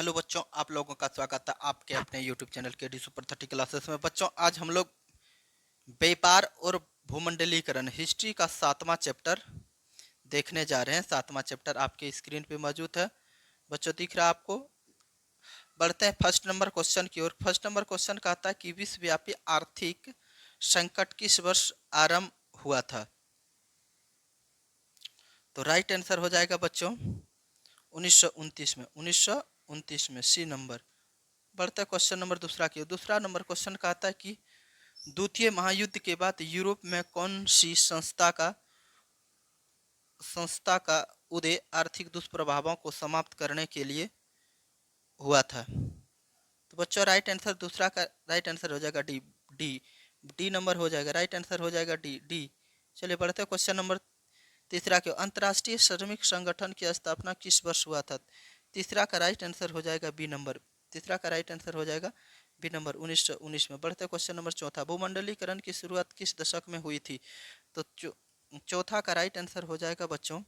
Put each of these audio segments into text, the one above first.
Hello बच्चों, आप लोगों का स्वागत है आपके अपने YouTube चैनल के डी सुपर 30 क्लासेस में। बच्चों, आज हम लोग व्यापार और भूमंडलीकरण हिस्ट्री का 7वां चैप्टर देखने जा रहे हैं। 7वां चैप्टर आपके स्क्रीन पे मौजूद है। बच्चों, दिख रहा है आपको? बढ़ते हैं फर्स्ट नंबर क्वेश्चन की ओर। फर्स्ट नंबर क्वेश्चन कहता है कि विश्वव्यापी आर्थिक संकट किस वर्ष आरंभ हुआ था? तो राइट आंसर हो जाएगा बच्चों 1929 में। 1929 में, सी नंबर। बढ़ता है क्वेश्चन नंबर दूसरा की ओर। दूसरा नंबर क्वेश्चन कहता है कि द्वितीय महायुद्ध के बाद यूरोप में कौन सी संस्था का उदय आर्थिक दुष्प्रभावों को समाप्त करने के लिए हुआ था? तो बच्चों, राइट आंसर दूसरा का राइट आंसर हो जाएगा डी। डी डी नंबर हो जाएगा, राइट आंसर हो जाएगा डी डी। चलिए बढ़ते हैं क्वेश्चन नंबर तीसरा के। अंतर्राष्ट्रीय श्रमिक संगठन की स्थापना किस वर्ष हुआ था? तीसरा का राइट आंसर हो जाएगा बी नंबर। तीसरा का राइट आंसर हो जाएगा बी नंबर 1919 में। बढ़ते क्वेश्चन नंबर चौथा। भूमंडलीकरण की शुरुआत किस दशक में हुई थी? तो चौथा का राइट आंसर हो जाएगा बच्चों,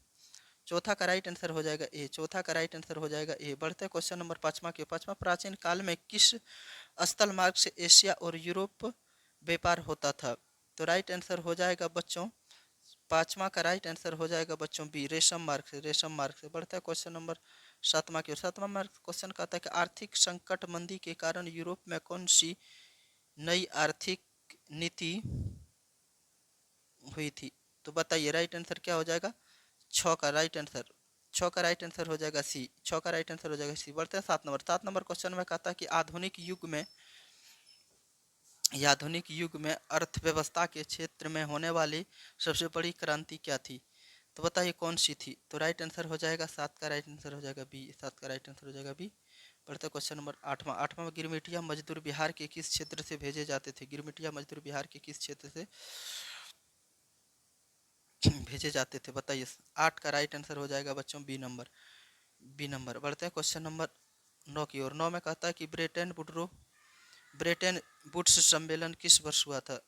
चौथा का राइट आंसर हो जाएगा ए। चौथा का राइट आंसर हो जाएगा ए। बढ़ते क्वेश्चन नंबर पाँचवा के। पाँचवा, प्राचीन काल में किस स्थल मार्ग से एशिया और यूरोप व्यापार होता था? तो राइट आंसर हो जाएगा बच्चों, पांचवा का राइट आंसर हो जाएगा बच्चों बी, रेशम मार्ग से। रेशम मार्ग से। बढ़ता है क्वेश्चन नंबर सातवां की ओर। सातवां मार्ग क्वेश्चन कहता है कि आर्थिक संकट मंदी के कारण यूरोप में कौन सी नई आर्थिक नीति हुई थी? तो बताइए राइट आंसर क्या हो जाएगा? छ का राइट आंसर, छ का राइट आंसर हो जाएगा सी। छ का राइट आंसर हो जाएगा सी। बढ़ते हैं सात नंबर। सात नंबर क्वेश्चन में कहता है कि आधुनिक युग में अर्थव्यवस्था के क्षेत्र में होने वाली सबसे बड़ी क्रांति क्या थी? तो बताइए कौन सी थी? तो राइट आंसर हो जाएगा सात का राइट आंसर हो जाएगा बी। सात का राइट आंसर हो जाएगा बी। बढ़ते क्वेश्चन नंबर आठवां। आठवां में, गिरमिटिया मजदूर बिहार के किस क्षेत्र से भेजे जाते थे? गिरमिटिया मजदूर बिहार के किस क्षेत्र से भेजे जाते थे? बताइए। आठ का राइट आंसर हो जाएगा बच्चों बी नंबर। B number. बढ़ते हैं क्वेश्चन नंबर नौ की ओर। नौ में कहता है कि ब्रेटन वुड्स सम्मेलन किस वर्ष हुआ था?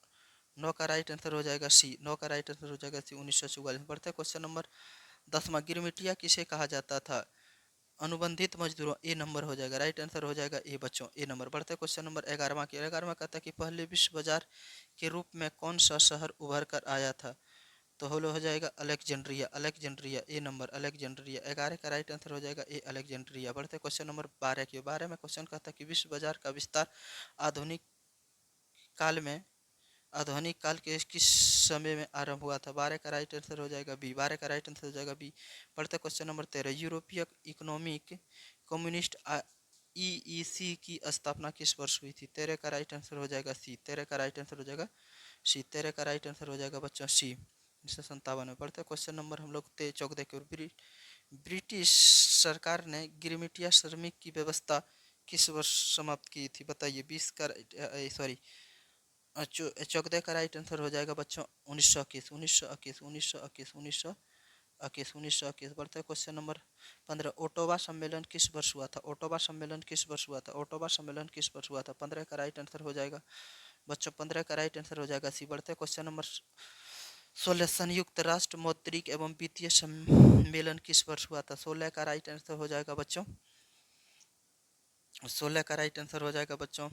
नौ का राइट आंसर हो जाएगा सी। नौ का राइट आंसर हो जाएगा सी, 1944। बढ़ते हैं क्वेश्चन नंबर दसवां। गिरमिटिया किसे कहा जाता था? अनुबंधित मजदूरों। ए नंबर हो जाएगा, राइट आंसर हो जाएगा ए बच्चों, ए नंबर। बढ़ते हैं क्वेश्चन नंबर ग्यारहवां की। ग्यारहवां कहता है कि पहले विश्व बाजार के रूप में कौन सा शहर उभर कर आया था? तो हो जाएगा अलेक्जेंड्रिया। अलेक्जेंड्रिया, ए नंबर, अलेक्जेंड्रिया। 11 का राइट आंसर हो जाएगा ए, अलेक्जेंड्रिया। बढ़ते क्वेश्चन नंबर 12 की। 12 में क्वेश्चन कहता है कि विश्व बाजार का विस्तार आधुनिक काल में आधुनिक काल के किस समय में आरंभ हुआ था? 12 का राइट आंसर हो जाएगा बी। 12 का राइट आंसर हो जाएगा बी। बढ़ते क्वेश्चन नंबर 13। यूरोपीय इकोनॉमिक कम्युनिस्ट ईईसी की स्थापना किस वर्ष हुई थी? 13 का राइट आंसर हो जाएगा सी। 13 का राइट आंसर हो जाएगा सी। 13 का राइट आंसर हो जाएगा बच्चों सी, 1957 में। पढ़ते क्वेश्चन नंबर हम लोग 14 के ओर। ब्रिटिश सरकार ने गिरमिटिया श्रमिक की व्यवस्था किस वर्ष समाप्त की थी? बताइए। 20 का सॉरी 14 का राइट आंसर हो जाएगा बच्चों 1921। 1921, 1921, 1921, 1921। बढ़ते क्वेश्चन नंबर 15। ओटोवा सम्मेलन किस वर्ष हुआ था? ओटोवा सम्मेलन किस वर्ष हुआ था? ओटोवा सम्मेलन किस वर्ष हुआ था? 15 का राइट आंसर हो जाएगा बच्चों, 15 का राइट आंसर हो जाएगा सी। बढ़ते क्वेश्चन नंबर 16। संयुक्त राष्ट्र मौद्रिक एवं वित्तीय सम्मेलन किस वर्ष हुआ था? 16 का राइट आंसर हो जाएगा बच्चों, 16 का राइट आंसर हो जाएगा बच्चों,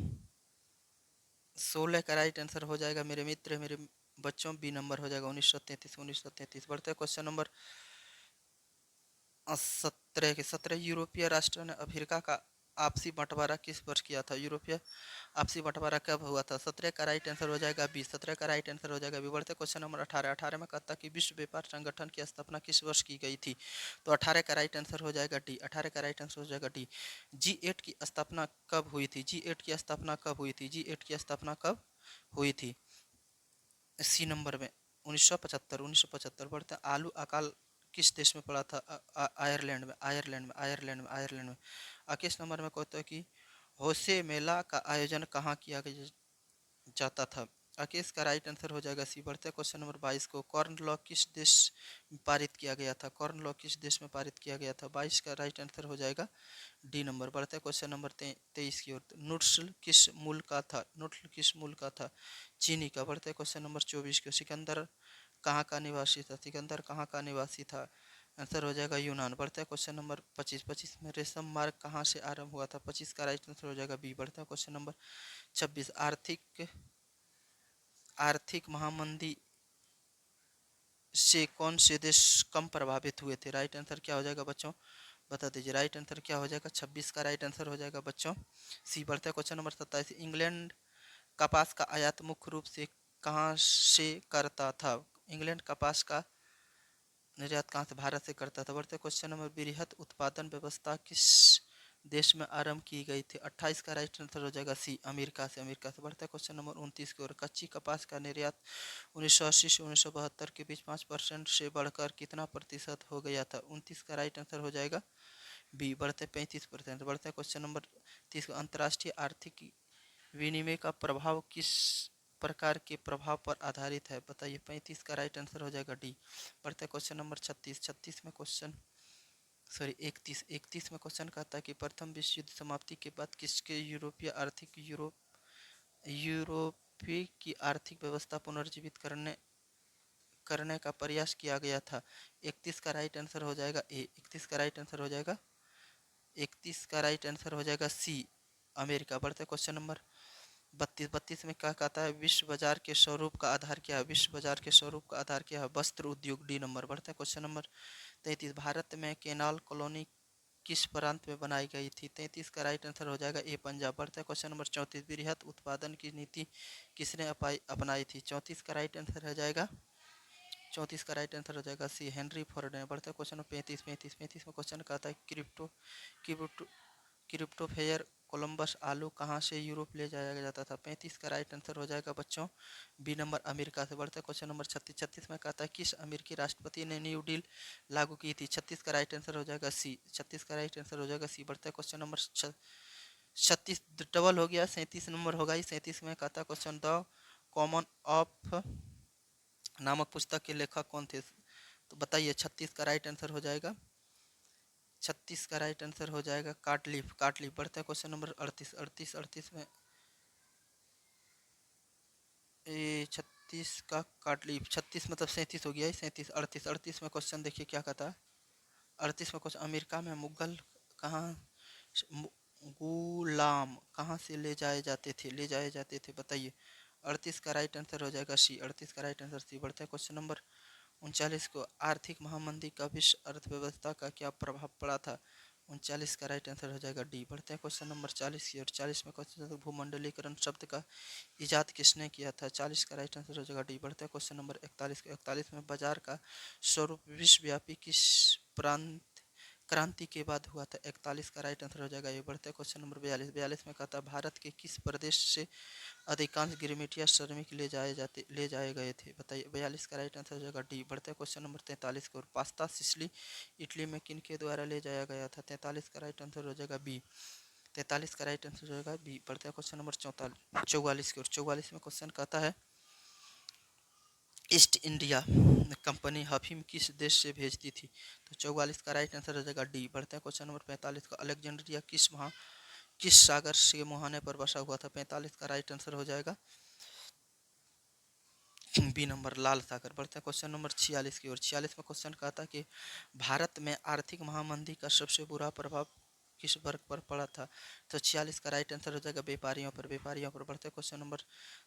16 का राइट आंसर हो जाएगा मेरे मित्र, मेरे बच्चों, बी नंबर हो जाएगा 1933। 1933। बढ़ते क्वेश्चन नंबर 17 के। 17। यूरोपीय राष्ट्र ने अफ्रीका का आपसी बंटवारा किस वर्ष किया था? यूरोपीय आपसी बंटवारा कब हुआ था? 17 का राइट आंसर हो जाएगा बी। 17 का राइट आंसर हो जाएगा बी। बढ़ते क्वेश्चन नंबर 18। 18 में कहता कि विश्व व्यापार संगठन की स्थापना किस वर्ष की गई थी? तो 18 का राइट आंसर हो जाएगा डी। 18 का राइट आंसर हो जाएगा डी। G8 की स्थापना कब हुई थी? G8 की स्थापना कब हुई थी? G8 की स्थापना कब हुई थी? सी नंबर में 1975। 1975। बढ़ते हैं आलू अकाल किस देश में पड़ा था? आयरलैंड में। आयरलैंड में, आयरलैंड में, आयरलैंड में। 21 नंबर में कहता है कि होसे मेला का आयोजन कहाँ किया जाता था? 21 का राइट आंसर हो जाएगा सी। बढ़ते क्वेश्चन नंबर 22 को। कॉर्न लॉ किस देश में पारित किया गया था? कॉर्न लॉ किस देश में पारित किया गया था? 22 का राइट आंसर हो जाएगा डी नंबर। बढ़ते क्वेश्चन नंबर 23 की ओर। नुड्स किस मूल का था? नुड्स किस मूल का था? चीनी का। बढ़ते क्वेश्चन नंबर 24 को। सिकंदर कहाँ का निवासी था? सिकंदर कहाँ का निवासी था? आंसर हो जाएगा यूनान। बढ़ता है क्वेश्चन नंबर 25। 25 में रेशम मार्ग कहाँ से आरंभ हुआ था? 25 का राइट आंसर हो जाएगा बी। बढ़ता है क्वेश्चन नंबर 26। आर्थिक आर्थिक महामंदी से कौन से देश कम प्रभावित हुए थे? राइट आंसर क्या हो जाएगा बच्चों, बता दीजिए। राइट आंसर क्या हो जाएगा? 26 का राइट आंसर हो जाएगा बच्चों सी। बढ़ता है क्वेश्चन नंबर 27। इंग्लैंड कपास का आयात मुख्य रूप से कहाँ से करता था? इंग्लैंड कपास का निर्यात कहाँ से? भारत से करता था। बढ़ते क्वेश्चन नंबर। बृहत उत्पादन व्यवस्था किस देश में आरंभ की गई थी? 28 का राइट आंसर हो जाएगा सी, अमेरिका से। अमेरिका से। बढ़ता है क्वेश्चन नंबर 29 की ओर। कच्ची कपास का निर्यात 1980 से 1972 के बीच 5% से बढ़कर कितना प्रतिशत हो गया था? 29 का राइट आंसर हो जाएगा बी। बढ़ते 35%। बढ़ता है क्वेश्चन नंबर 30। अंतर्राष्ट्रीय आर्थिक विनिमय का प्रभाव किस प्रकार के प्रभाव पर आधारित है? बताइए। 35 का राइट आंसर हो जाएगा डी। बढ़ते क्वेश्चन नंबर 36। 36 में क्वेश्चन, सॉरी 31। 31 में क्वेश्चन कहता है कि प्रथम विश्व युद्ध समाप्ति के बाद किसके यूरोपीय की आर्थिक व्यवस्था पुनर्जीवित करने करने का प्रयास किया गया था? 31 का राइट आंसर हो जाएगा ए। 31 का राइट आंसर हो जाएगा 31 का राइट आंसर हो जाएगा सी, अमेरिका। बढ़ते क्वेश्चन नंबर 32। 32 में क्या कहता है? विश्व बाजार के स्वरूप का आधार क्या है? विश्व बाजार के स्वरूप का आधार क्या है? वस्त्र उद्योग, डी नंबर। बढ़ते क्वेश्चन नंबर 33। भारत में केनाल कॉलोनी किस प्रांत में बनाई गई थी? 33 का राइट आंसर हो जाएगा ए, पंजाब। बढ़ता है क्वेश्चन नंबर 34। बृहत उत्पादन की नीति किसने अपनाई थी? 34 का राइट आंसर हो जाएगा 34 का राइट आंसर हो जाएगा सी, हेनरी फोर्ड ने। बढ़ता है क्वेश्चन नंबर 35। 35 में क्वेश्चन कहता है क्रिप्टो क्रिप्टो फेयर कोलंबस आलू कहाँ से यूरोप ले जाया जाता था? 35 का राइट आंसर हो जाएगा बच्चों बी नंबर, अमेरिका से। बढ़ता है क्वेश्चन नंबर 36। 36 में कहता है किस अमेरिकी राष्ट्रपति ने न्यू डील लागू की थी? 36 का राइट आंसर हो जाएगा सी। 36 का राइट आंसर हो जाएगा सी। बढ़ता है क्वेश्चन नंबर 36 डबल हो गया, 37 नंबर होगा ही। 37 में कहता है क्वेश्चन द कॉमन ऑफ नामक पुस्तक के लेखक कौन थे? तो बताइए। 36 का राइट आंसर हो जाएगा 36 का राइट आंसर हो जाएगा कार्टलीफ। कार्टलीफ। बढ़ता है क्वेश्चन नंबर 38। 38 में ए 36 का कार्टलीफ, 36 मतलब 37 हो गया है। 37 38। 38 में क्वेश्चन देखिए क्या कहता है। 38 में क्वेश्चन अमेरिका में मुगल कहाँ गुलाम कहाँ से ले जाए जाते थे? बताइए। 38 का राइट आंसर हो जाएगा सी। 38 का राइट आंसर सी। बढ़ता है क्वेश्चन नंबर 39 को। आर्थिक महामंदी का विश्व अर्थव्यवस्था का क्या प्रभाव पड़ा था? 39 का राइट आंसर हो जाएगा डी। बढ़ते हैं क्वेश्चन नंबर 40 की। और 40 में क्वेश्चन भूमंडलीकरण शब्द का इजाद किसने किया था? 40 का राइट आंसर हो जाएगा डी। बढ़ते हैं क्वेश्चन नंबर 41 को। 41 में बाजार का स्वरूप विश्वव्यापी किस प्रांत क्रांति के बाद हुआ था? 41 का राइट आंसर हो जाएगा ये। बढ़ते हैं क्वेश्चन नंबर 42। 42 में कहता है भारत के किस प्रदेश से अधिकांश गिरमिटिया श्रमिक ले जाए गए थे? बताइए। 42 का राइट आंसर हो जाएगा डी। बढ़ते हैं क्वेश्चन नंबर 43 को। पास्ता सिसिली इटली में किन के द्वारा ले जाया गया था? 43 का राइट आंसर हो जाएगा बी। 43 का राइट आंसर हो जाएगा बी। बढ़ते हैं क्वेश्चन नंबर 44 की ओर। 44 में क्वेश्चन कहता है ईस्ट इंडिया कंपनी अफीम किस देश से भेजती थी? तो 44 का राइट आंसर हो जाएगा डी। बढ़ते हैं क्वेश्चन नंबर 45 का। अलेक्जेंड्रिया किस सागर के मुहाने पर बसा हुआ था? 45 का राइट आंसर हो जाएगा बी नंबर, लाल सागर। बढ़ते हैं क्वेश्चन नंबर 46 की ओर। 46 में क्वेश्चन कहता है कि भारत में आर्थिक महामंदी का सबसे बुरा प्रभाव किस वर्ग पर पड़ा था? तो 46 का राइट आंसर हो जाएगा व्यापारियों पर। व्यापारियों पर। बढ़ते क्वेश्चन नंबर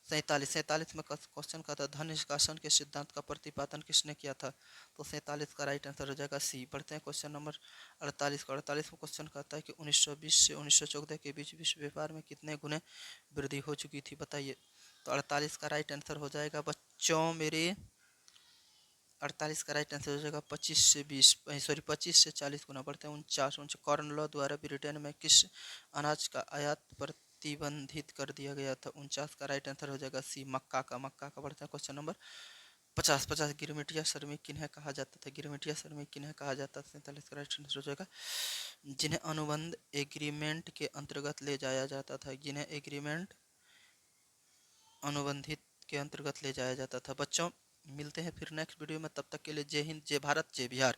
47। 47 में क्वेश्चन कहता है धन निष्कासन के सिद्धांत का प्रतिपादन किसने किया था? तो 47 का राइट आंसर हो जाएगा सी। बढ़ते हैं क्वेश्चन नंबर 48 का। 48 में क्वेश्चन कहता है कि 1920 से 1914 के बीच विश्व व्यापार में कितने गुने वृद्धि हो चुकी थी? बताइए। तो 48 का राइट आंसर हो जाएगा बच्चों मेरे 48 का राइट आंसर हो जाएगा 25 से 20, सॉरी 25 से 40 गुना। बढ़ते हैं 49। कॉर्न लॉ द्वारा ब्रिटेन में किस अनाज का आयात प्रतिबंधित कर दिया गया था? 49 का राइट आंसर हो जाएगा सी, मक्का का। मक्का का। बढ़ते हैं क्वेश्चन नंबर 50। 50 गिरमिटिया श्रमिक किन्हें कहा जाता था? गिरमिटिया श्रमिक किन्हें कहा जाता था? 47 का राइट आंसर हो जाएगा जिन्हें अनुबंध एग्रीमेंट के अंतर्गत ले जाया जाता था। जिन्हें एग्रीमेंट अनुबंधित के अंतर्गत ले जाया जाता था। बच्चों मिलते हैं फिर नेक्स्ट वीडियो में, तब तक के लिए जय हिंद, जय भारत, जय बिहार।